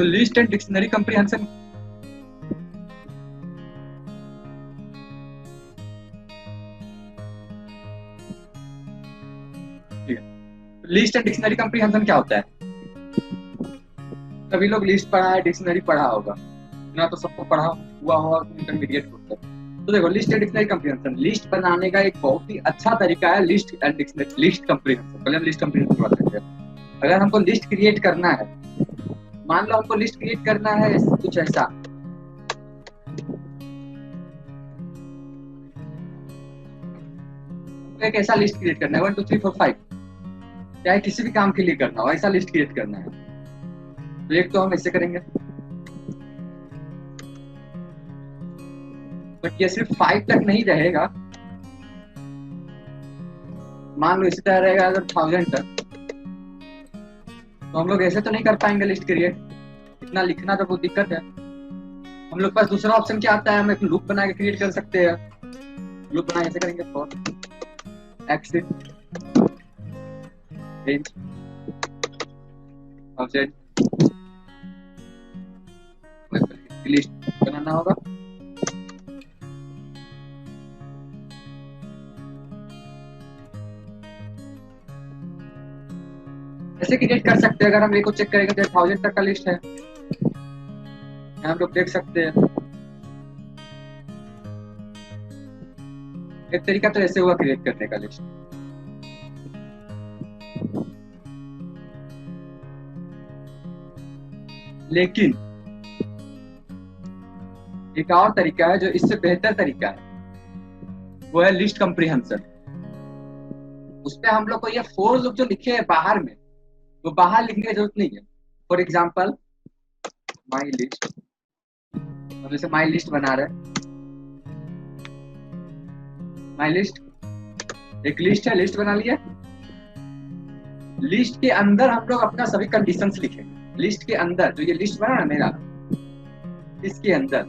तो list and dictionary comprehension list and dictionary comprehension क्या होता है? सभी लोग लिस्ट पढ़ा है, डिक्शनरी पढ़ा होगा ना, तो सबको पढ़ा हुआ होगा इंटरमीडिएट कोर्स तक। तो देखो list and dictionary comprehension, list बनाने का एक बहुत ही अच्छा तरीका है list and dictionary, list comprehension. पहले हम लिस्ट कंप्रीहेंशन की बात करते हैं। अगर हमको लिस्ट क्रिएट करना है, मान लो हमको लिस्ट क्रिएट करना है कुछ ऐसा, एक ऐसा लिस्ट क्रिएट करना है 1 2 3 4 5, चाहे किसी भी काम के लिए करना हो, ऐसा लिस्ट क्रिएट करना है। तो एक तो हम ऐसे करेंगे, बट ये सिर्फ 5 तक नहीं रहेगा। मान लो इसी तरह रहेगा अगर 1000 तक, तो हम लोग ऐसे तो नहीं कर पाएंगे लिस्ट क्रिएट, इतना लिखना तो बहुत दिक्कत है। हम लोग पास दूसरा ऑप्शन क्या आता है, हम एक लूप बना के क्रिएट कर सकते हैं। लूप बना ऐसे करेंगे, for x range object list बनाना होगा। ऐसे क्रिएट कर सकते हैं। अगर हम ये को चेक करेंगे तो 1000 तक का लिस्ट है, हम लोग देख सकते हैं। एक तरीका तो ऐसे हुआ क्रिएट करने का लिस्ट। लेकिन एक और तरीका है जो इससे बेहतर तरीका है, वो है लिस्ट कंप्रीहेंशन। उसपे हम लोग को ये फोर लूप जो लिखे हैं बाहर में, वो बाहर लिखने की जरूरत नहीं है। फॉर एग्जाम्पल माई लिस्ट, हम जैसे माई लिस्ट बना रहे, माई लिस्ट एक लिस्ट है, लिस्ट बना लिया। लिस्ट के अंदर हम लोग अपना सभी कंडीशंस लिखेंगे। लिस्ट के अंदर जो ये लिस्ट बना ना मेरा, इसके अंदर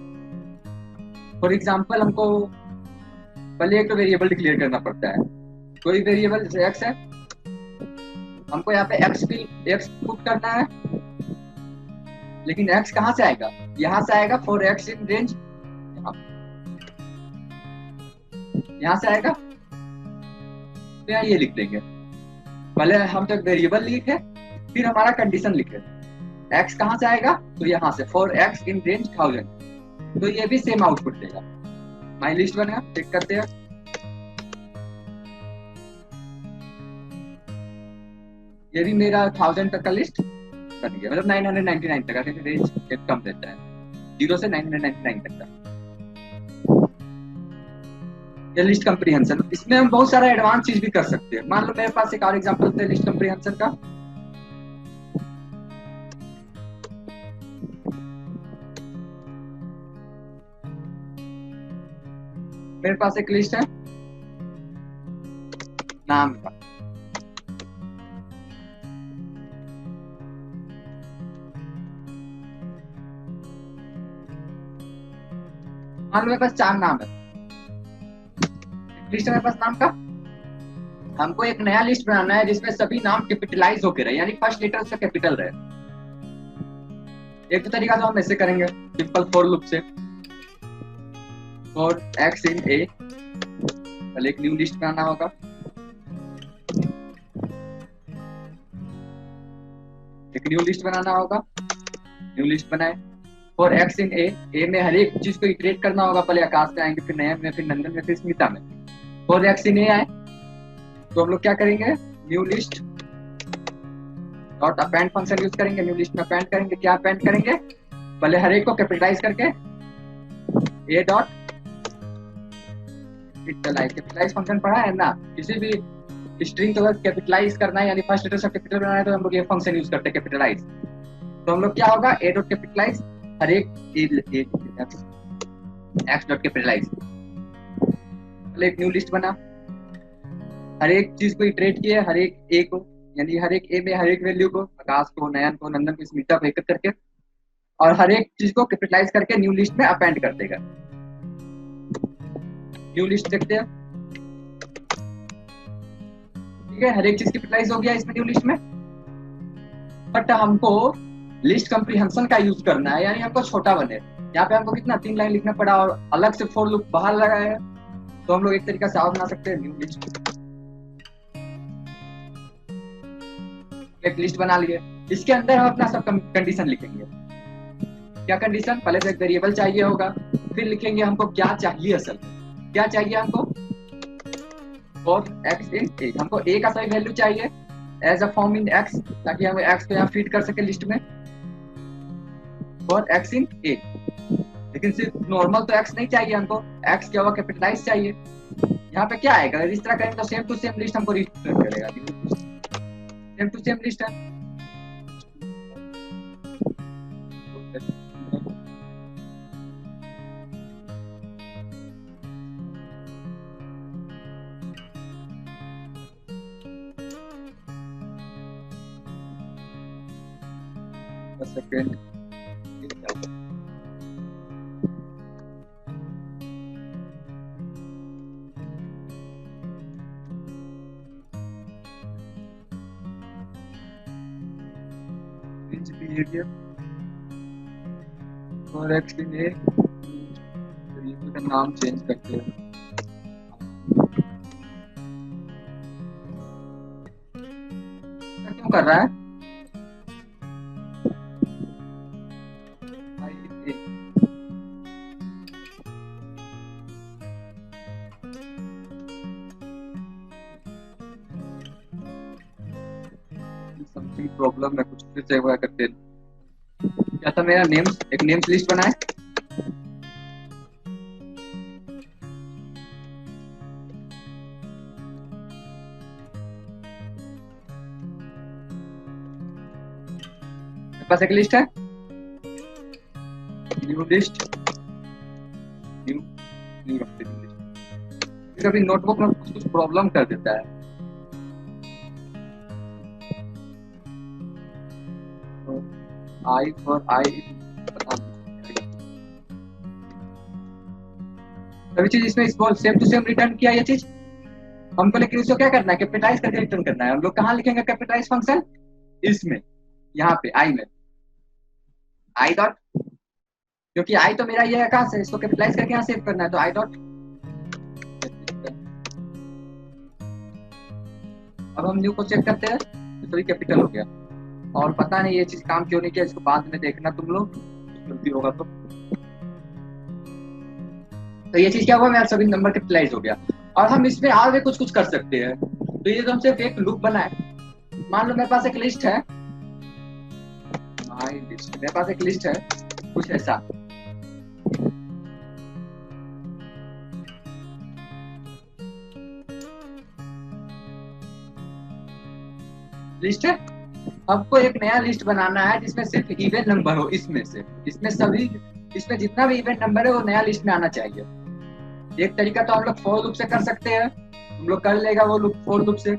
फॉर एग्जाम्पल हमको पहले एक तो वेरिएबल डिक्लेयर करना पड़ता है। कोई वेरिएबल जैसे एक्स है, हमको यहाँ पे एक्स पुट करना है। लेकिन एक्स कहाँ से आएगा? यहाँ से आएगा फॉर एक्स इन रेंज, यहाँ से आएगा। तो यहाँ ये लिख देंगे। पहले हम तो वेरिएबल लिखे, फिर हमारा कंडीशन लिखे। एक्स कहाँ से आएगा? तो यहाँ से फॉर एक्स इन रेंज 1000। तो ये भी सेम आउटपुट देगा। माई लिस्ट बनेगा, चेक करते हैं। ये भी मेरा 1000 तक का लिस्ट बन गया, मतलब 999 तक का। रेंज कम देता है 0 से 999 तक का। ये लिस्ट कंप्रीहेंशन, इसमें हम बहुत सारा एडवांस चीज भी कर सकते हैं। मान लो मेरे पास एक और एग्जांपल है लिस्ट कंप्रीहेंशन का। मेरे पास एक लिस्ट है नाम का, मान लो मेरे पास 4 नाम है। लिस्ट है मेरे पास नाम का। हमको एक नया लिस्ट बनाना है जिसमें सभी नाम कैपिटलाइज होके रहे, यानी फर्स्ट लेटर उसका कैपिटल रहे। एक तो तरीका तो हम ऐसे करेंगे सिंपल फॉर लूप से, फॉर एक्स इन ए। पहले एक न्यू लिस्ट बनाना होगा। एक न्यू लिस्ट बनाना होगा, न्यू लिस्ट बनाए फॉर एक्स इन ए। ए में हर एक चीज को इटरेट करना होगा। पहले आकाश में आएंगे, फिर नयन में, फिर नंदन में, फिर स्मिता में। फॉर एक्स इन ए आए तो हम लोग क्या करेंगे, new list dot append function use करेंगे। न्यू लिस्ट में अपेंड करेंगे। क्या अपेंड करेंगे? पहले हर एक को कैपिटलाइज करके ए डॉट कैपिटलाइज फंक्शन पढ़ा है ना, किसी भी स्ट्रिंग को कैपिटलाइज करना है, यानी फर्स्ट लेटर से कैपिटल बनाना है, तो हम लोग ये फंक्शन यूज करते हैं कैपिटलाइज। तो हम लोग क्या होगा, ए डॉट कैपिटलाइज हर एक एक्स डॉट कैपिटलाइज। पहले एक न्यू लिस्ट बना, हर एक चीज को इटरेट किए, हर एक ए को, यानी हर एक ए में हर एक वैल्यू को, आकाश को, नयन को, नंदन को, स्मिता को एकत्र करके, और हर एक चीज को कैपिटलाइज करके न्यू लिस्ट में अपेंड कर देगा। न्यू लिस्ट देखते हैं, ठीक है, हर एक चीज कैपिटलाइज हो गया इसमें न्यू लिस्ट में। बट हमको लिस्ट कम्प्रीहेंशन का यूज करना है, यानी हमको छोटा बने। यहाँ पे हमको कितना 3 लाइन लिखना पड़ा और अलग से फॉर लूप बाहर लगाया है, तो हम लोग एक तरीका से और बना सकते हैं, न्यू लिस्ट। एक लिस्ट बना लिए, इसके अंदर हम अपना सब कंडीशन लिखेंगे। क्या कंडीशन? पहले तो एक वेरिएबल चाहिए होगा, फिर लिखेंगे हमको क्या चाहिए, असल में क्या चाहिए हमको, फॉर एक्स इन ए, हमको ए का सही वैल्यू चाहिए as a form in x, ताकि हम एक्स को यहाँ फीड कर सके लिस्ट में, फॉर एक्स इन ए। लेकिन सिर्फ नॉर्मल तो एक्स नहीं चाहिए हमको, एक्स क्या हुआ कैपिटलाइज चाहिए। यहाँ पे क्या आएगा, इस तरह करेंगे तो सेम टू सेम लिस्ट हमको रिटर्न करेगा, सेम टू सेम लिस्ट है। सेकेंड behavior और एक्स इन ए, वेरिएबल का नाम चेंज करते हैं। क्यों कर रहा है? समथिंग प्रॉब्लम है, कुछ फिर से हुआ करते। क्या था मेरा नेम्स, एक नेम्स लिस्ट बनाए, मेरे पास एक लिस्ट है, न्यू लिस्ट, न्यू न्यू रखते हैं लिस्ट। कभी नोटबुक में कुछ कुछ प्रॉब्लम कर देता है, तो आई फॉर आई सभी चीज इसमें सेम टू सेम रिटर्न किया ये चीज हमको, लेकिन इसको क्या करना है, कैपिटलाइज करके रिटर्न करना है। हम लोग कहाँ लिखेंगे कैपिटलाइज फंक्शन? इसमें, यहाँ पे आई में, आई डॉट, क्योंकि आई तो मेरा ये है, कहाँ से इसको कैपिटलाइज करके यहाँ सेव करना है, तो आई डॉट। अब हम न्यू को चेक करते हैं, तो सभी कैपिटल हो गया, और पता नहीं ये चीज काम क्यों नहीं किया, इसको बाद में देखना तुम लोग, गलती होगा तो ये चीज क्या हुआ, मेरा सभी नंबर कैपिटलाइज हो गया। और हम इसमें आगे कुछ कुछ कर सकते हैं, तो ये तो हम सिर्फ एक लूप बनाए। मान लो मेरे पास एक लिस्ट है, मेरे पास एक लिस्ट है कुछ ऐसा, लिस्ट है, आपको एक नया लिस्ट बनाना है जिसमें सिर्फ इवन नंबर हो, इसमें से, इसमें सभी, इसमें जितना भी इवन नंबर है वो नया लिस्ट में आना चाहिए। एक तरीका तो हम लोग फॉर लूप से कर सकते हैं, हम लोग कर लेगा वो लूप, फॉर लूप से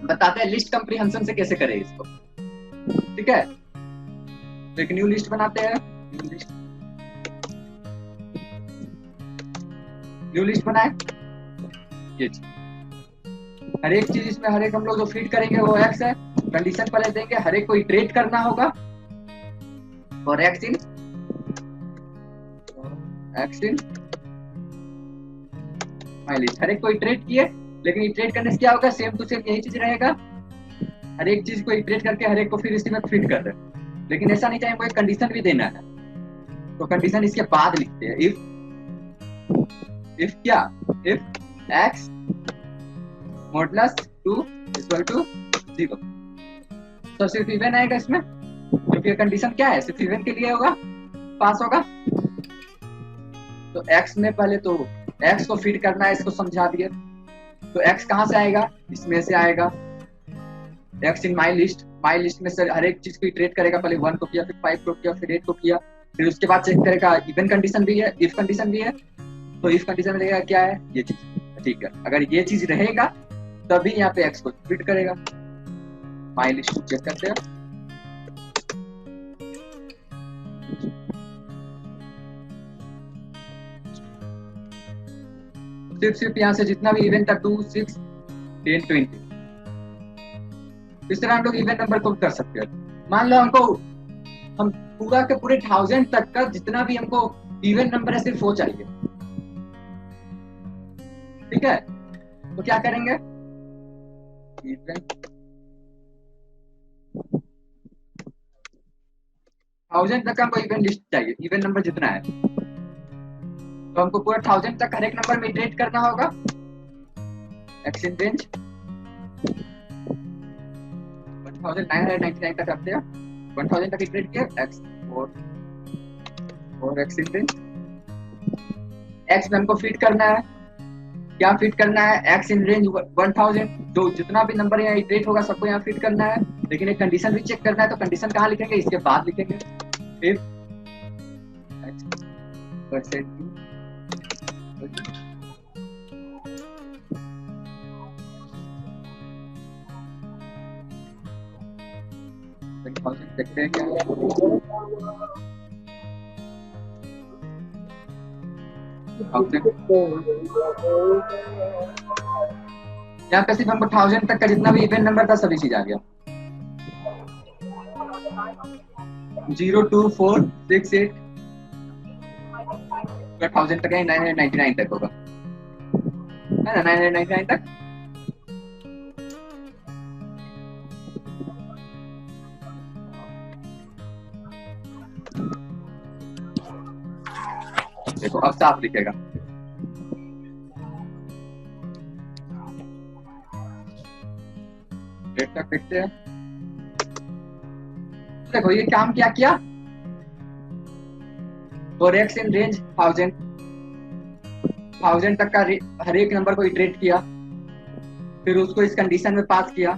बताते हैं लिस्ट कम्प्रीहेंशन से कैसे करें इसको, ठीक है। तो एक न्यू लिस्ट बनाते हैं, न्यू लिस्ट बनाए, ये चीज, हर एक चीज इसमें, हर एक हम लोग जो फीड करेंगे वो एक्स है, कंडीशन पहले देंगे, हर एक को इटरेट करना होगा, और एक्स इन माय लिस्ट, हर एक को इटरेट किए, लेकिन इटरेट करने से क्या होगा, सेम टू सेम यही चीज रहेगा, हर एक चीज को इटरेट करके हर एक को फिर इसी में फीड कर रहे हैं। लेकिन ऐसा नहीं चाहिए, कोई कंडीशन भी देना है, तो कंडीशन इसके बाद लिखते हैं, इफ क्या, if x modulus 2 equal to 0, तो सिर्फ इवन आएगा इसमें, क्योंकि कंडीशन क्या है, सिर्फ इवन के लिए होगा, पास होगा। तो x में पहले तो x को फीड करना है, इसको समझा दिए, तो x कहाँ से आएगा, इसमें से आएगा, x इन माई लिस्ट में से हर एक चीज को इटरेट करेगा, पहले 1 को किया, फिर 5 को किया, फिर 8 को किया, फिर उसके बाद चेक करेगा इवन कंडीशन भी है, इफ कंडीशन भी है, तो इफ कंडीशन में देगा क्या है ये चीज, ठीक है। अगर ये चीज रहेगा तभी यहाँ पे x को फीड करेगा। माई लिस्ट को चेक करते हैं, सिर्फ यहाँ से जितना भी इवेंट था 2, 6, 10, 20, इस तरह हम लोग इवेंट नंबर को कर सकते हैं। मान लो हमको हम पूरा के पूरे 1000 तक का जितना भी हमको इवन नंबर है सिर्फ वो चाहिए, ठीक है। तो क्या करेंगे, इवन 1000 तक का हमको इवन लिस्ट चाहिए, इवन नंबर जितना है, तो हमको पूरा 1000 तक हर एक नंबर में इटरेट करना होगा। एक्स इन रेंज 1999 तक रखते हैं, 1000 तक इटरेट किया, एक्स और एक्स इन रेंज। एक्स में हमको फिट करना है, क्या फिट करना है, एक्स इन रेंज 1000, जो जितना भी नंबर यहाँ इटरेट होगा सबको यहाँ फिट करना है। लेकिन एक कंडीशन भी चेक करना है, तो कंडीशन कहाँ लिखेंगे, इसके बाद लिखेंगे, इफ परसेंट देखते हैं क्या यहाँ पे सिर्फ हमको 1000 तक का जितना भी इवेंट नंबर था सभी चीज आ गया। 02468 1000 तक है, 999 तक होगा, है ना, 999 तक। देखो अब साफ दिखेगा, डेट तक देखते हैं। देखो ये काम क्या किया, और एक्स इन रेंज 1000 तक का हर एक नंबर को इटरेट किया, फिर उसको इस कंडीशन में पास किया,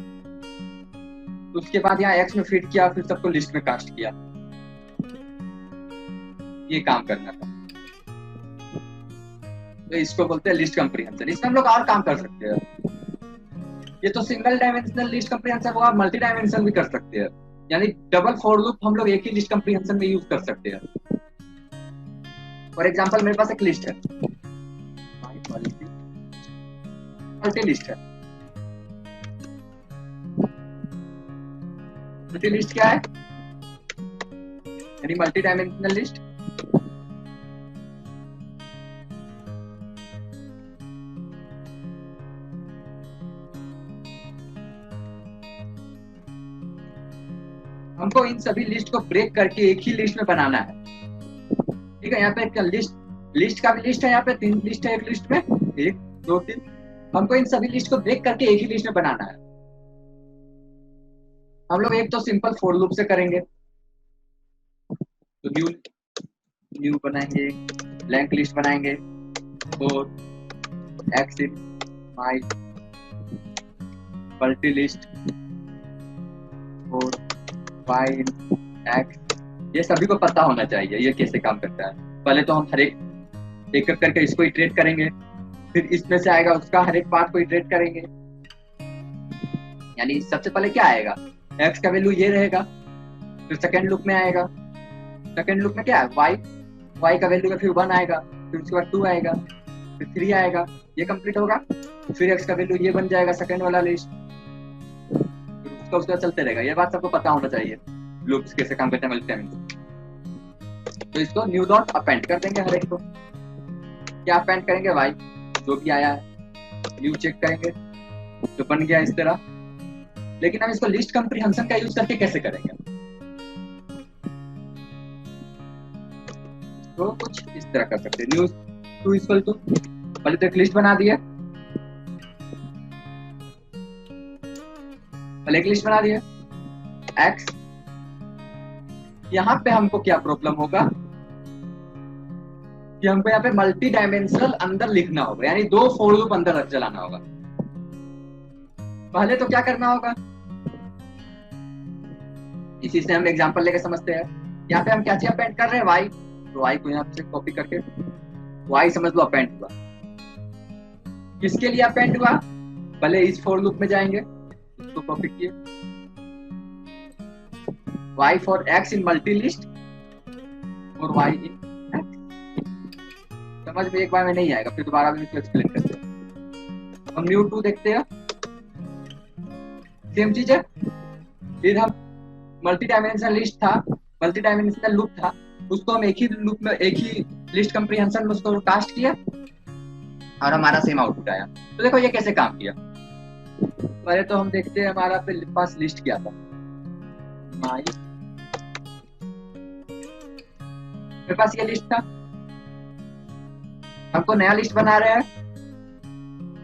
उसके बाद यहाँ एक्स में फिट किया, फिर सबको लिस्ट में कास्ट किया। ये काम करना था, तो इसको बोलते हैं लिस्ट कंप्रीहेंशन। इसमें हम लोग और काम कर सकते हैं। ये तो सिंगल डायमेंशनल लिस्ट कंप्रीहेंशन हुआ, मल्टी डायमेंशनल भी कर सकते हैं, यानी डबल फॉर लूप हम लोग एक ही लिस्ट कंप्रीहेंशन में यूज कर सकते हैं। फॉर एग्जांपल मेरे पास एक लिस्ट है, मल्टी लिस्ट है। मल्टी लिस्ट क्या है, यानी मल्टी डायमेंशनल लिस्ट। हमको इन सभी लिस्ट को ब्रेक करके एक ही लिस्ट में बनाना है, ठीक है। यहाँ पे लिस्ट का भी लिस्ट है, यहाँ पे 3 लिस्ट है एक लिस्ट में, 1 2 3। हमको इन सभी लिस्ट को ब्रेक करके एक ही लिस्ट में बनाना है। हम लोग एक तो सिंपल फॉर लूप से करेंगे, तो न्यू बनाएंगे, ब्लैंक लिस्ट बनाएंगे, और एक्स इन माई मल्टी लिस्ट और वाई इन एक्स। ये सभी को पता होना चाहिए ये कैसे काम करता है। पहले तो हम हर एक एक करके इसको इटरेट करेंगे, फिर इसमें से आएगा उसका हर एक पार्ट को इटरेट करेंगे। यानी सबसे पहले क्या आएगा, एक्स का वैल्यू ये रहेगा, फिर सेकंड लूप में आएगा, सेकंड लूप में क्या है, वाई का वैल्यू का फिर 1 आएगा, फिर उसके बाद 2 आएगा, फिर 3 आएगा, ये कंप्लीट होगा, फिर एक्स का वैल्यू ये बन जाएगा सेकंड वाला लिस्ट, फिर उसका चलते रहेगा। ये बात सबको पता होना चाहिए लूप्स कैसे काम करते हैं मल्टी डायमेंशनल। तो इसको न्यू डॉट अपेंड कर देंगे हर एक को। क्या अपेंड करेंगे, वाई जो भी आया है, न्यू चेक करेंगे तो बन गया इस तरह। लेकिन हम इसको लिस्ट कंप्रीहेंशन का यूज करके कैसे करेंगे, तो कुछ इस तरह कर सकते हैं। न्यू टू इक्वल टू, पहले तो एक लिस्ट बना दिए, पहले एक लिस्ट बना दिए एक्स। यहाँ पे हमको क्या प्रॉब्लम होगा कि हमको यहाँ पे मल्टी डायमेंशनल अंदर लिखना होगा, यानी 2 फॉर लूप अंदर चलाना होगा। पहले तो क्या करना होगा, इसी से हम एग्जांपल लेके समझते हैं। यहाँ पे हम क्या चीज अपेंड कर रहे हैं, वाई, तो वाई को यहाँ से कॉपी करके वाई समझ लो अपेंड हुआ। किसके लिए अपेंड हुआ, पहले इस फॉर लूप में जाएंगे, इसको कॉपी किए, y for x in multi list और y in x। समझ में एक बार में नहीं आएगा, फिर दोबारा भी इसको एक्सप्लेन करते हैं। हम न्यू 2 देखते हैं, सेम चीज है, फिर हम मल्टी डायमेंशनल लिस्ट था, मल्टी डायमेंशनल लूप था, उसको हम एक ही लूप में, एक ही लिस्ट कंप्रीहेंशन में उसको कास्ट किया और हमारा सेम आउटपुट आया। तो देखो ये कैसे काम किया। पहले तो हम देखते हैं हमारा पास लिस्ट क्या था। मेरे पास ये लिस्ट था, हमको नया लिस्ट बना रहे हैं।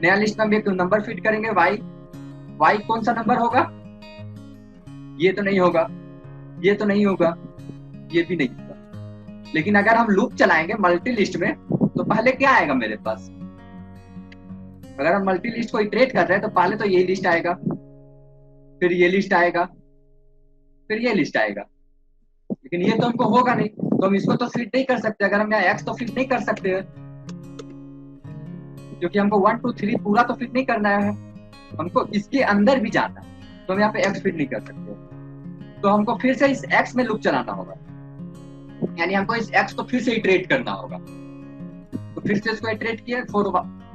नया लिस्ट में हम एक नंबर फिट करेंगे, वाई। वाई कौन सा नंबर होगा? ये तो नहीं होगा, ये तो नहीं होगा, ये भी नहीं होगा। लेकिन अगर हम लूप चलाएंगे मल्टी लिस्ट में तो पहले क्या आएगा मेरे पास? अगर हम मल्टी लिस्ट को इटरेट कर रहे हैं तो पहले तो ये लिस्ट आएगा, फिर ये लिस्ट आएगा, फिर ये लिस्ट आएगा। लेकिन ये तो हमको होगा नहीं, तो हम इसको तो फिट नहीं कर सकते। अगर हम यहाँ एक्स तो फिट नहीं कर सकते हैं, क्योंकि हमको 1 2 3 पूरा तो फिट नहीं करना है, हमको इसके अंदर भी जाना है, तो हम यहाँ पे एक्स फिट नहीं कर सकते। तो हमको फिर से इस एक्स में लूप चलाना होगा, यानी हमको इस एक्स को फिर से इटरेट करना होगा। तो फिर से इसको इटरेट किया,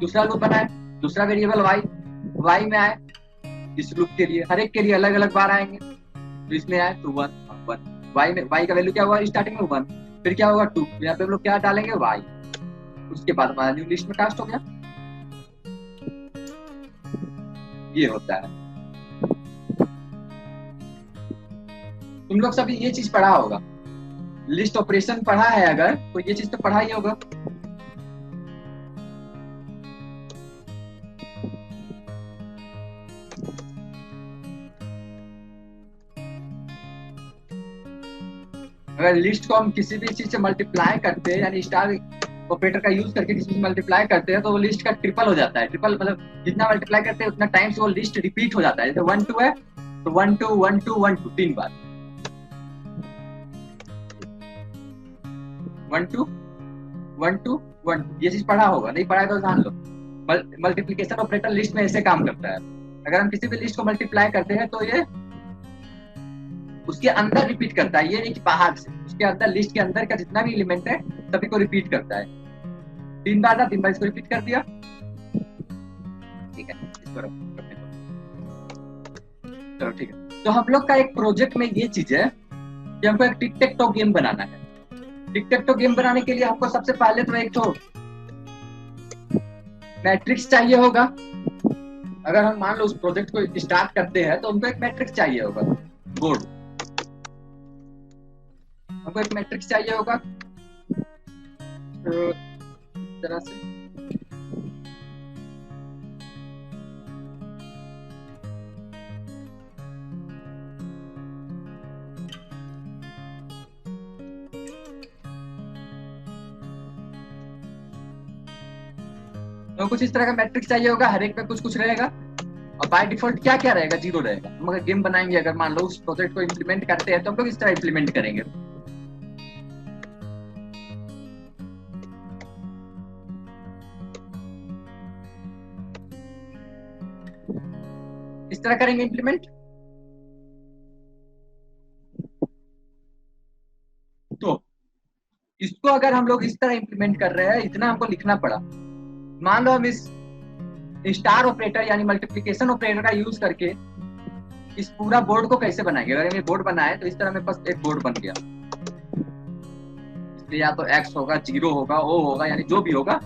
दूसरा लूप बनाए, दूसरा वेरिएबल वाई, वाई में आए इस लूप के लिए, हर एक के लिए अलग अलग बार आएंगे। तो इसमें आए तो 1 1, वाई में वाई का वैल्यू क्या हुआ स्टार्टिंग में 1, फिर क्या होगा 2, यहाँ पे हम लोग क्या डालेंगे वाई। उसके बाद हमारा न्यू लिस्ट में कास्ट हो गया। ये होता है। तुम लोग सभी ये चीज पढ़ा होगा, लिस्ट ऑपरेशन पढ़ा है अगर, तो ये चीज तो पढ़ा ही होगा। अगर लिस्ट को हम किसी भी चीज से मल्टीप्लाई करते हैं, यानी स्टार ऑपरेटर का यूज करके किसी से मल्टीप्लाई करते हैं, तो वो लिस्ट का ट्रिपल हो जाता है। ट्रिपल मतलब जितना मल्टीप्लाई करते हैं उतना टाइम्स वो लिस्ट रिपीट हो जाता है। जैसे 1 2 है तो 1 2 1 2 1 2 3 बार, 1 2 1 2 1 2। ये चीज पढ़ा होगा, नहीं पढ़ा है तो जान लो। मल्टीप्लिकेशन ऑपरेटर लिस्ट में ऐसे काम करता है। अगर हम किसी भी लिस्ट को मल्टीप्लाई करते हैं तो ये उसके अंदर रिपीट करता है, ये नहीं कि बाहर से, उसके अंदर लिस्ट के अंदर का जितना भी एलिमेंट है सभी को रिपीट करता है। 3 बार ना, 3 बार इसको रिपीट कर दिया, ठीक है, इसको चलो ठीक है। तो हम लोग का एक प्रोजेक्ट में ये चीज है कि हमको एक टिक टेक टो गेम बनाना है। टिक टेक टो गेम बनाने के लिए हमको सबसे पहले तो एक तो मैट्रिक्स चाहिए होगा। अगर हम मान लो उस प्रोजेक्ट को स्टार्ट करते हैं तो हमको एक मैट्रिक्स चाहिए होगा, बोर्ड, हमको एक मैट्रिक्स चाहिए होगा। तो इस तरह से तो कुछ इस तरह का मैट्रिक्स चाहिए होगा, हर एक पे कुछ कुछ रहेगा। और बाय डिफॉल्ट क्या क्या रहेगा? 0 रहेगा। हम अगर गेम बनाएंगे, अगर मान लो उस प्रोजेक्ट को इम्प्लीमेंट करते हैं तो हम लोग इस तरह इम्प्लीमेंट करेंगे। इस तरह करेंगे इम्प्लीमेंट। तो इसको अगर हम लोग इस तरह इम्प्लीमेंट कर रहे हैं, इतना हमको लिखना पड़ा। मान लो हम इस स्टार ऑपरेटर यानी मल्टीप्लिकेशन ऑपरेटर का यूज करके इस पूरा बोर्ड को कैसे बनाएंगे। अगर हम ये बोर्ड बनाए तो इस तरह मेरे पास एक बोर्ड बन गया, इसलिए या तो एक्स होगा, 0 होगा, ओ होगा, यानी जो भी होगा।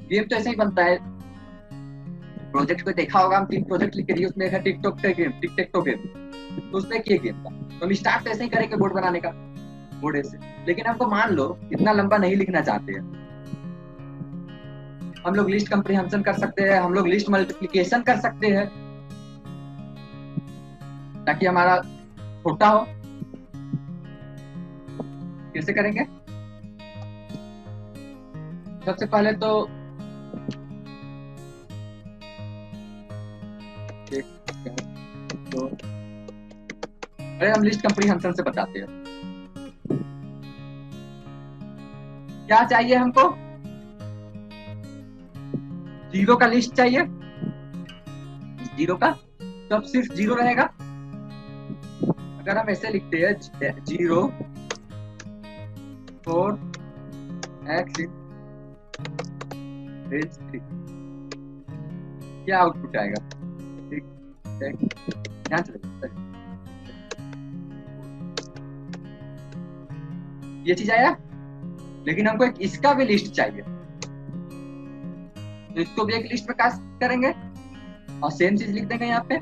गेम तो ऐसे ही बनता है। प्रोजेक्ट को देखा होगा, हम 3 प्रोजेक्ट लिख के दिए, उसमें एक है TikTok game, tic tac toe game, तो उसमें एक ये गेम था। तो हम स्टार्ट तो ऐसे ही करेंगे बोर्ड बनाने का, बोर्ड ऐसे। लेकिन हमको मान लो इतना लंबा नहीं लिखना चाहते हैं, हम लोग लिस्ट कंप्रीहेंशन कर सकते हैं, हम लोग लिस्ट मल्टीप्लिकेशन कर सकते हैं ताकि हमारा छोटा हो। कैसे करेंगे? सबसे पहले तो अरे हम लिस्ट कंप्रीहेंशन से बताते हैं। क्या चाहिए हमको? 0 का लिस्ट चाहिए, 0 का, तो अब सिर्फ 0 रहेगा। अगर हम ऐसे लिखते हैं 0 4 x रेंज 3, क्या आउटपुट आएगा? ध्यान से ये चीज आया, लेकिन हमको एक इसका भी लिस्ट चाहिए, तो इसको भी एक लिस्ट में कास्ट करेंगे और सेम चीज लिख देंगे यहाँ पे।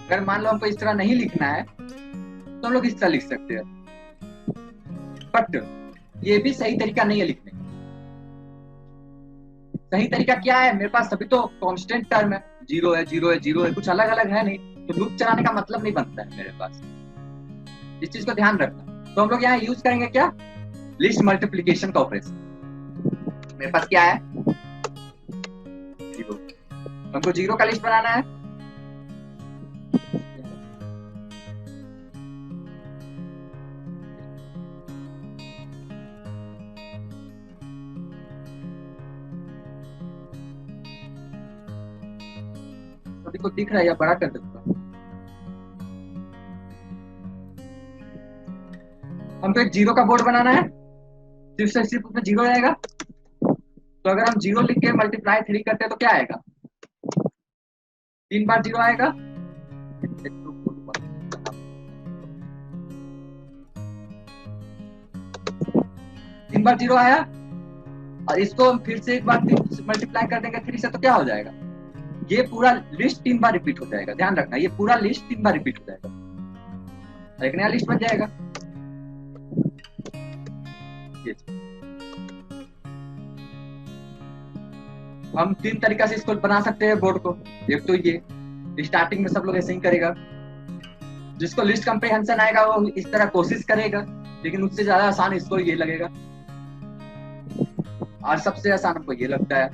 अगर मान लो हमको इस तरह नहीं लिखना है तो हम लोग इस तरह लिख सकते हैं, बट ये भी सही तरीका नहीं है लिखने का। सही तरीका क्या है, मेरे पास सभी तो कांस्टेंट टर्म है, जीरो है, जीरो है, जीरो है, कुछ अलग अलग है नहीं, तो लूप चलाने का मतलब नहीं बनता है मेरे पास। इस चीज को ध्यान रखना। तो हम लोग यहाँ यूज करेंगे क्या, लिस्ट मल्टीप्लीकेशन का ऑपरेशन। मेरे पास क्या है, जीरो, हमको जीरो का लिस्ट बनाना है। को दिख रहा है या बड़ा कर देता हूं। हमको एक जीरो का बोर्ड बनाना है, सिर्फ से सिर्फ उसमें जीरो रहेगा। तो अगर हम जीरो लिख के मल्टीप्लाई 3 करते हैं तो क्या आएगा, 3 बार जीरो आएगा। 3 बार जीरो आया, और इसको हम फिर से एक बार मल्टीप्लाई कर देंगे 3 से, तो क्या हो जाएगा, ये पूरा लिस्ट 3 बार रिपीट हो जाएगा। ध्यान रखना, ये पूरा लिस्ट 3 बार रिपीट हो जाएगा, एक नया लिस्ट बन जाएगा। ये हम 3 तरीका से इसको बना सकते हैं बोर्ड को। एक तो ये स्टार्टिंग में सब लोग ऐसे ही करेगा, जिसको लिस्ट कंप्रीहेंशन आएगा वो इस तरह कोशिश करेगा, लेकिन उससे ज्यादा आसान इसको ये लगेगा, और सबसे आसान हमको ये लगता है।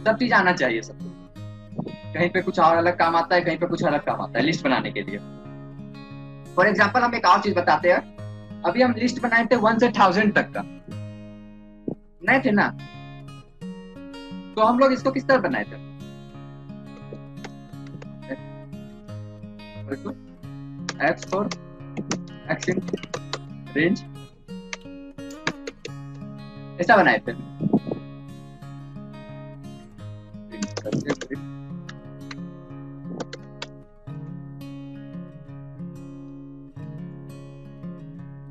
सब चीज आना चाहिए सबको, कहीं पे कुछ और अलग काम आता है, कहीं पे कुछ अलग काम आता है लिस्ट बनाने के लिए। फॉर एग्जाम्पल हम एक और चीज बताते हैं, अभी हम लिस्ट बनाए थे 1 से 1000 तक का, नहीं थे ना, तो हम लोग इसको किस तरह बनाए थे, x for x in range, ऐसा बनाए थे।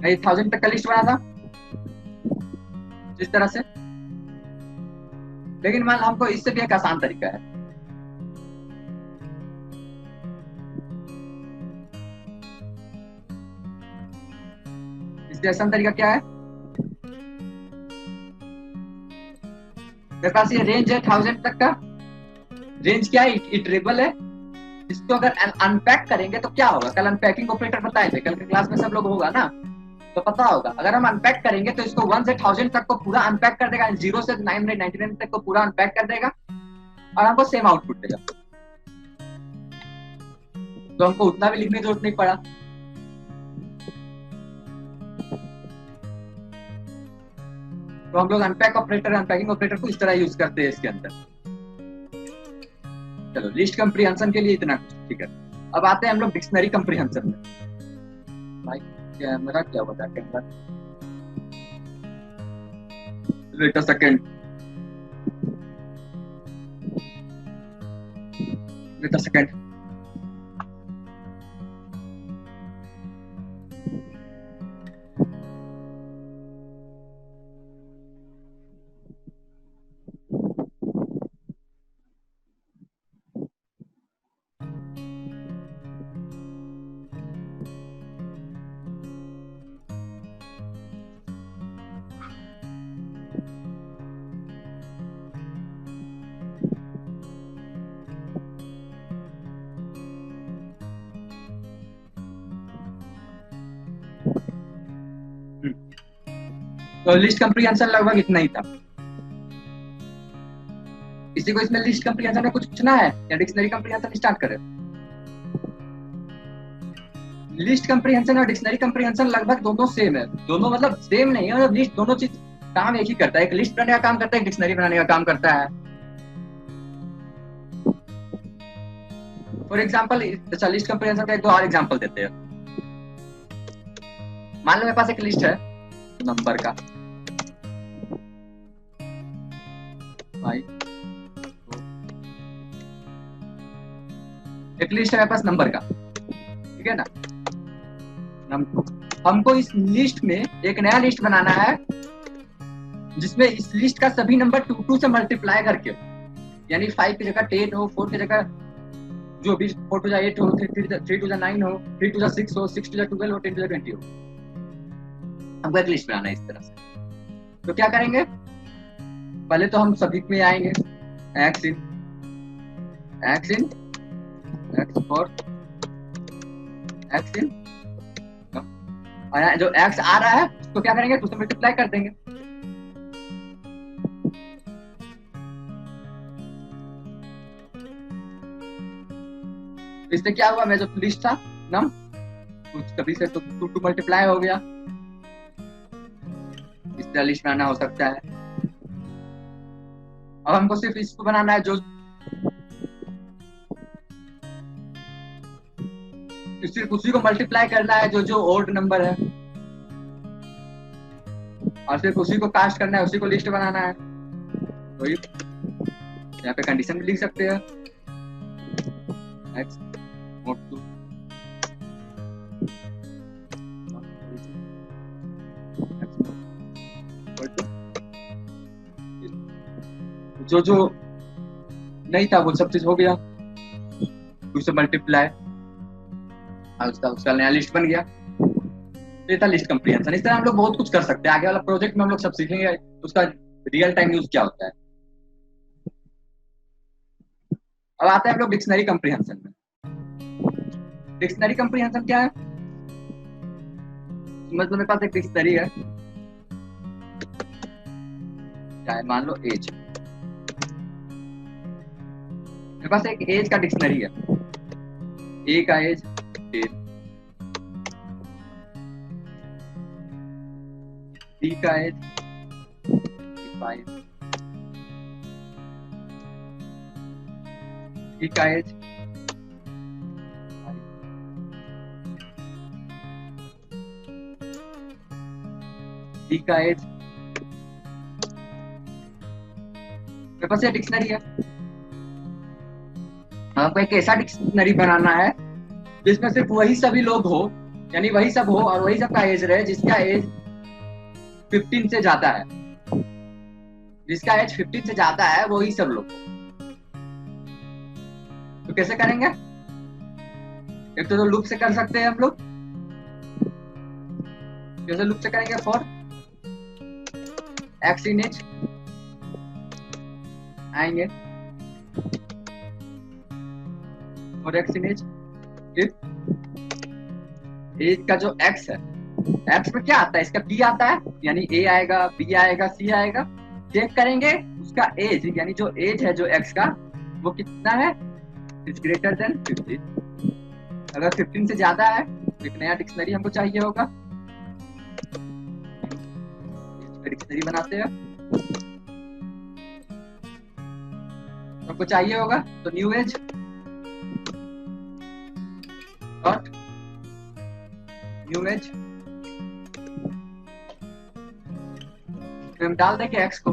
मैं 1000 तक का लिस्ट बना था जिस तरह से, लेकिन मान हमको इससे भी एक आसान तरीका है। इससे आसान तरीका क्या है, मेरे पास ये रेंज है 1000 तक का, रेंज क्या है, इटरेबल है। इसको अगर अनपैक करेंगे तो क्या होगा, कल अनपैकिंग ऑपरेटर बताए थे, कल के क्लास में सब लोग होगा ना, तो पता होगा। अगर हम अनपैक करेंगे तो इसको 1 से 1000 तक को पूरा अनपैक कर देगा, 0 से 999 तक को पूरा अनपैक कर देगा, और हमको सेम आउटपुट देगा। तो हमको उतना भी लिखने की जरूरत नहीं पड़ा। तो हम लोग अनपैक ऑपरेटर, अनपैकिंग ऑपरेटर को इस तरह यूज करते हैं इसके अंदर। चलो लिस्ट कंप्रीहेंशन के लिए इतना कुछ, ठीक है। अब आते हैं हम लोग डिक्शनरी कंप्रीहेंशन में। भाई कैमरा क्या होता है, camera, wait a second, wait a second. तो लिस्ट कंप्रीहेंशन लगभग इतना ही था। किसी को इसमें लिस्ट कंप्रीहेंशन में कुछ पूछना है या डिक्शनरी कंप्रीहेंशन स्टार्ट करें? लिस्ट कंप्रीहेंशन और डिक्शनरी कंप्रीहेंशन लगभग दोनों सेम है, दोनों मतलब सेम नहीं है, मतलब लिस्ट दोनों चीज काम एक ही करता है, एक लिस्ट बनाने का काम करता है, एक डिक्शनरी बनाने का काम करता है। फॉर एग्जाम्पल, अच्छा लिस्ट कंप्रीहेंशन का एक दो और एग्जाम्पल देते हैं। मान लो मेरे पास एक लिस्ट है नंबर का, भाई एक लिस्ट है मेरे पास नंबर का, ठीक है ना। हमको इस लिस्ट में एक नया लिस्ट बनाना है जिसमें इस लिस्ट का सभी नंबर 2 से मल्टीप्लाई करके, यानी 5 की जगह 10 हो, 4 की जगह जो भी 4 टू 8 हो, 3 टू 9 हो, 3 टू 6 हो, 6 टू 12 हो, 10 टू 20 हो। हमको एक लिस्ट बनाना है इस तरह से। तो क्या करेंगे, पहले तो हम सभी में आएंगे, x in x for x in, जो x आ रहा है उसको क्या करेंगे, उससे मल्टीप्लाई कर देंगे। इससे क्या हुआ, मैं जो लिस्ट था नम सभी से तो 2 मल्टीप्लाई हो गया। इस तरह लिस्ट बनाना हो सकता है। अब हमको सिर्फ इसको बनाना है जो सिर्फ उसी को मल्टीप्लाई करना है जो जो ओड नंबर है, और सिर्फ उसी को कास्ट करना है, उसी को लिस्ट बनाना है। तो यहाँ पे कंडीशन भी लिख सकते हैं, x mod 2 जो जो नहीं था वो सब चीज हो गया, उससे मल्टीप्लाई, उसका नया लिस्ट बन गया। ये था लिस्ट कंप्रीहेंशन। इस तरह हम लोग बहुत कुछ कर सकते हैं। आगे वाला प्रोजेक्ट में हम लोग सब सीखेंगे उसका रियल टाइम यूज क्या होता है। अब आते हैं हम लोग डिक्शनरी कंप्रीहेंशन में। डिक्शनरी कंप्रीहेंशन क्या है, मतलब मेरे पास एक डिक्शनरी है, चाहे मान लो एज, मेरे पास एक एज का डिक्शनरी है। ए का एज 10, बी का एज 5, सी का एज 5, डी का एज, मेरे पास ये डिक्शनरी है। हमको एक ऐसा डिक्शनरी बनाना है जिसमें सिर्फ वही सभी लोग हो, यानी वही सब हो और वही सब का एज रहे जिसका एज 15 से ज्यादा है, जिसका एज 15 से ज्यादा है वही सब लोग। तो कैसे करेंगे, एक तो लूप से कर सकते हैं हम लोग। कैसे लूप से करेंगे, फॉर x in एज आएंगे, और x in एज, एज का जो x है, x में क्या आता है, इसका b आता है, यानी a आएगा, b आएगा, c आएगा। चेक करेंगे उसका एज, यानी जो एज है जो x का वो कितना है, इज ग्रेटर देन 15। अगर 15 से ज्यादा है तो एक नया डिक्शनरी हमको चाहिए होगा, डिक्शनरी बनाते हैं। हमको चाहिए होगा तो new age dot new age, हम डाल देंगे x को,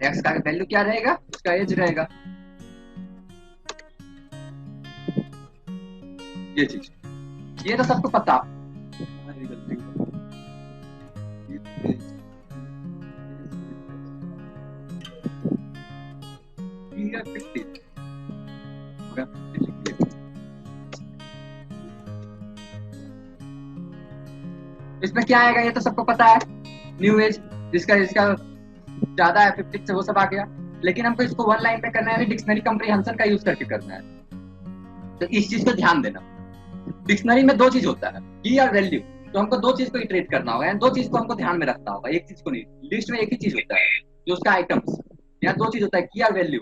x का वैल्यू क्या रहेगा, उसका एज रहेगा। ये चीज, ये तो सबको पता। इसमें क्या आएगा ये तो सबको पता है, न्यू एज, जिसका ज्यादा है 15 से, वो सब आ गया। लेकिन हमको इसको वन लाइन में करना है, डिक्शनरी कंप्रीहेंशन का यूज करके करना है। तो इस चीज को ध्यान देना, डिक्शनरी में 2 चीज होता है, की और वैल्यू। तो हमको 2 चीज को इटरेट करना होगा, 2 चीज को हमको ध्यान में रखना होगा, एक चीज को नहीं। लिस्ट में एक ही चीज होता है जो उसका आइटम्स, यहाँ 2 चीज होता है, की और वैल्यू।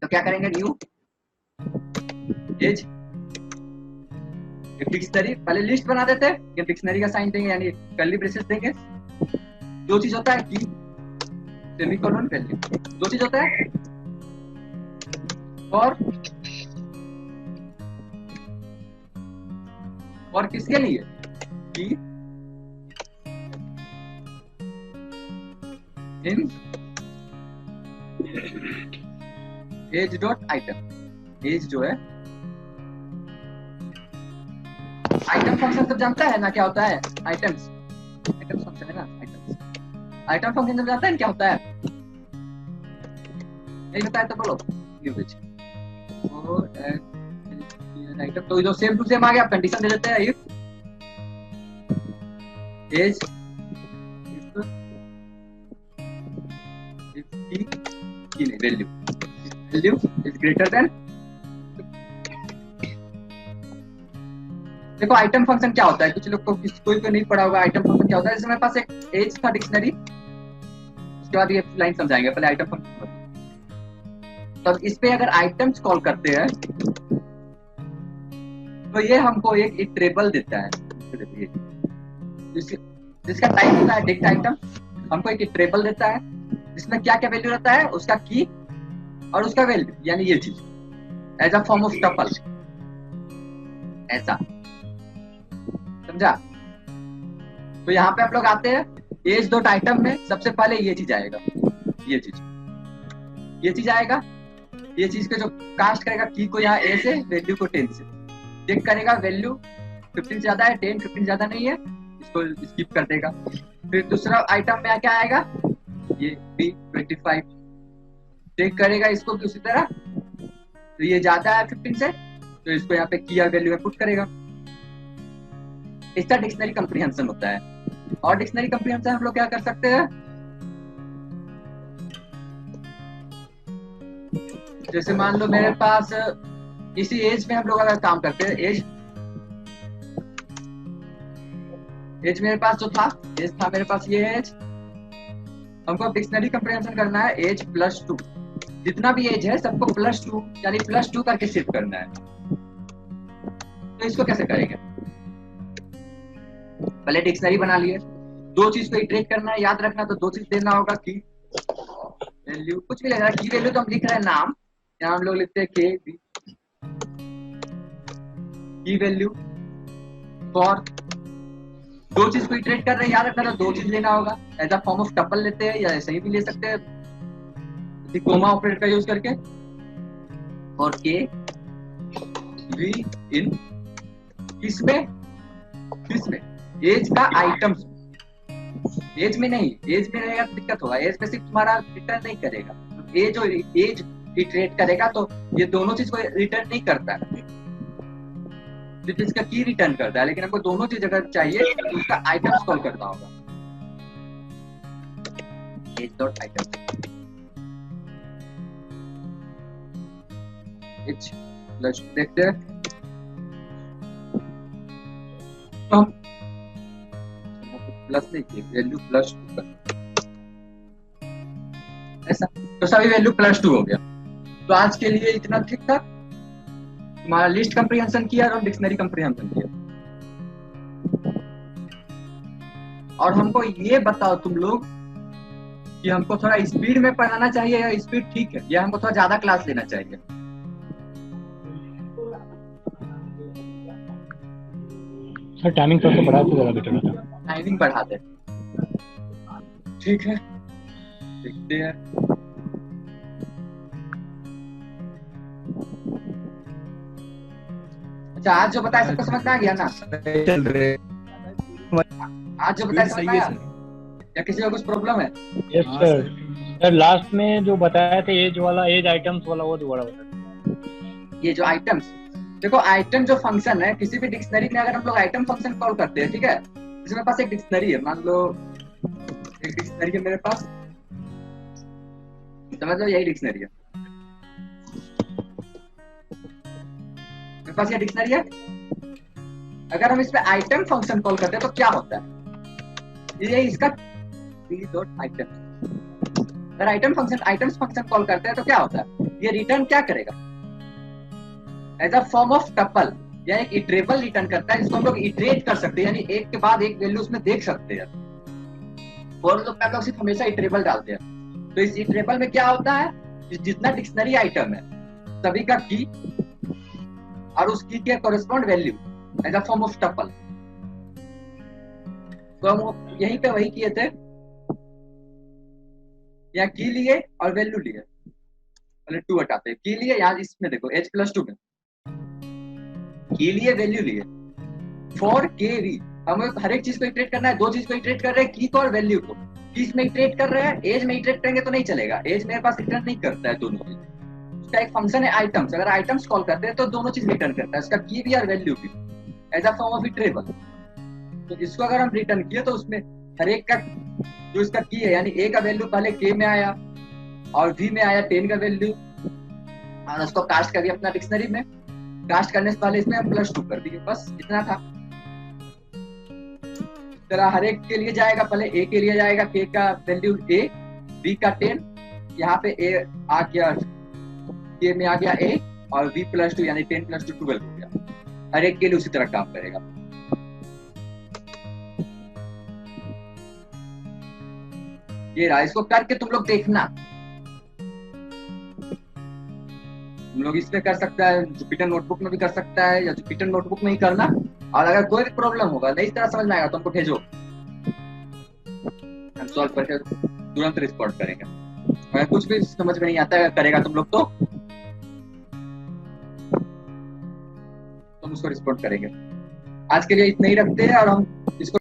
तो क्या करेंगे, न्यू एज डिक्शनरी, पहले लिस्ट बना देते हैं, ये डिक्शनरी का साइन देंगे, यानी कर्ली ब्रेसेस देंगे। 2 चीज होता है, की सेमीकोलन वैल्यू, 2 चीज होता है। और किसके लिए, की इन एज डॉट आइटम, एज जो है आइटम फंक्शन सब जानता है ना क्या होता है, आइटम्स आइटम्स फंक्शन है ना, आइटम्स आइटम फंक्शन सब जानता है क्या होता है, नहीं बताया तो बोलो न्यू पेज और आइटम। तो जो सेम टू सेम आ गया, आप कंडीशन दे देते हैं इफ एज की नहीं वैल्यू इज ग्रेटर देन। देखो आइटम फंक्शन क्या होता है, कुछ लोग को कोई को नहीं पढ़ा होगा आइटम फंक्शन क्या होता है। जैसे मेरे पास एक एज था डिक्शनरी, उसके बाद ये लाइन समझाएंगे, पहले आइटम फंक्शन। तब इस पे अगर आइटम्स कॉल करते हैं तो ये हमको एक इटरेबल देता है, जिसका टाइप होता है डिक्ट आइटम। हमको एक इटरेबल देता है जिसमें क्या क्या वैल्यू रहता है, उसका की और उसका वैल्यू, यानी ये चीज as a form of tuple, ऐसा समझा। तो यहाँ पे हम लोग आते हैं एज डॉट आइटम में, सबसे पहले ये चीज आएगा, ये चीज आएगा। ये चीज के जो कास्ट करेगा की को यहाँ ए से, वैल्यू को 10 से, चेक करेगा वैल्यू 15 से ज्यादा है, 10 15 ज्यादा नहीं है, इसको स्किप कर देगा। फिर दूसरा आइटम में क्या आएगा, ये बी 25, चेक करेगा इसको भी उसी तरह, तो ये ज्यादा है 15 से, तो इसको यहाँ पे की वैल्यू में पुट करेगा। इसका डिक्शनरी कंप्रीहेंशन होता है। और डिक्शनरी कंप्रीहेंशन हम लोग क्या कर सकते हैं, जैसे मान लो मेरे पास इसी एज में हम लोग अगर काम करते हैं, एज मेरे पास जो था, एज था मेरे पास ये एज, हमको डिक्शनरी कंप्रीहेंशन करना है एज प्लस 2, जितना भी एज है सबको प्लस 2 यानी प्लस 2 करके शिफ्ट करना है। तो इसको कैसे करेंगे, पहले डिक्शनरी बना लिए, दो चीज को इटरेट करना है, याद रखना। तो दो चीज देना होगा, की वैल्यू, कुछ भी लेना है, की वैल्यू तो हम लिख रहे हैं नाम, यहाँ हम लोग लिखते हैं के बी, की वैल्यू फॉर, दो चीज को इटरेट कर रहे हैं, याद रखना। तो दो चीज लेना होगा, as a form of tuple लेते हैं या ऐसे ही भी ले सकते हैं, कोमा ऑपरेटर का यूज करके। और के वी इन किसमें एज का आइटम्स, एज में नहीं, एज में रहेगा तो दिक्कत होगा, एज में सिर्फ तुम्हारा रिटर्न नहीं करेगा, एज और एज इटरेट करेगा, तो ये दोनों चीज को रिटर्न नहीं करता है, सिर्फ इसका की रिटर्न करता है। लेकिन हमको दोनों चीज अगर चाहिए तो उसका आइटम्स कॉल करना होगा, as dot item, h plus देखते हैं। तो हम प्लस नहीं किए, वैल्यू प्लस 2 कर ऐसा, तो सभी वैल्यू प्लस 2 हो गया। तो आज के लिए इतना ठीक था, हमारा लिस्ट कंप्रीहेंशन किया और डिक्शनरी कंप्रीहेंशन किया। और हमको ये बताओ तुम लोग कि हमको थोड़ा स्पीड में पढ़ाना चाहिए या स्पीड ठीक है, या हमको थोड़ा ज्यादा क्लास लेना चाहिए। सर टाइमिंग थोड़ा सा बढ़ा तो ज्यादा बेटर होता। टाइमिंग बढ़ा दे, ठीक है, देखते हैं। अच्छा आज जो बताया सबको समझ में आ गया ना, चल रहे आज जो बताया समझ में आया या किसी को कुछ प्रॉब्लम है? Yes sir. सर लास्ट में जो बताया था एज वाला, एज आइटम्स वाला, वो दोबारा बता। ये जो आइटम्स, देखो आइटम जो फंक्शन है किसी भी डिक्शनरी में, अगर हम लोग आइटम फंक्शन कॉल करते हैं, ठीक है, जैसे मेरे पास एक डिक्शनरी है, मान लो एक डिक्शनरी है मेरे पास, समझ लो यही डिक्शनरी है मेरे पास, ये डिक्शनरी है। अगर हम इस पे आइटम फंक्शन कॉल करते हैं तो क्या होता है, ये इसका आइटम, अगर item function items function call करते हैं तो क्या होता है, ये रिटर्न क्या करेगा, as a form of tuple या एक इटरेबल रिटर्न करता है, जिसको हम लोग इटरेट कर सकते हैं, यानी एक के बाद एक वैल्यू उसमें देख सकते हैं। और लोग हम लोग सिर्फ हमेशा इटरेबल डालते हैं। तो इस इटरेबल में क्या होता है, जितना डिक्शनरी आइटम है सभी का की और उस की के correspond value as a form of tuple. तो हम यहीं पे वही किए थे, या की लिए और वैल्यू लिए, पहले 2 हटाते हैं, के लिए यहाँ इसमें देखो h+2 में के लिए वैल्यू लिए फॉर के वी, हमें हर एक चीज को इटरेट करना है, 2 चीज को इटरेट कर रहे हैं, की को और वैल्यू को। किस में इटरेट कर रहे हैं, एज में इटरेट करेंगे तो नहीं चलेगा, एज मेरे पास रिटर्न नहीं करता है दोनों चीज। उसका एक फंक्शन है आइटम्स, अगर आइटम्स कॉल करते हैं तो दोनों चीज रिटर्न करता है, उसका की भी और वैल्यू भी as a form of iterable. तो इसको अगर हम रिटर्न किए तो उसमें हर एक का जो इसका की है, यानी ए का वैल्यू पहले के में आया और वी में आया 10 का वैल्यू, और उसको कास्ट कर दिया अपना डिक्शनरी में, कास्ट करने से पहले इसमें हम +2 कर दिए, बस इतना था। तरह हर एक के लिए जाएगा, पहले ए के लिए जाएगा के का वैल्यू ए, बी का 10, यहाँ पे ए आ गया के में आ गया ए, और v+2 यानी 10 + 2 12 हो गया। हर एक के लिए उसी तरह काम करेगा। ये रहा, इसको करके तुम लोग देखना, तुम लोग इसमें कर सकता है, जुपिटर नोटबुक में भी कर सकता है, या जुपिटर नोटबुक में ही करना। और अगर कोई भी प्रॉब्लम होगा, नहीं इस तरह समझ में आएगा तो हमको भेजो, हम सॉल्व करके तुरंत रिस्पॉन्ड करेंगे। अगर कुछ भी समझ में नहीं आता है करेगा तुम लोग तो तुम उसको रिस्पॉन्ड करेंगे। आज के लिए इतना ही रखते हैं और हम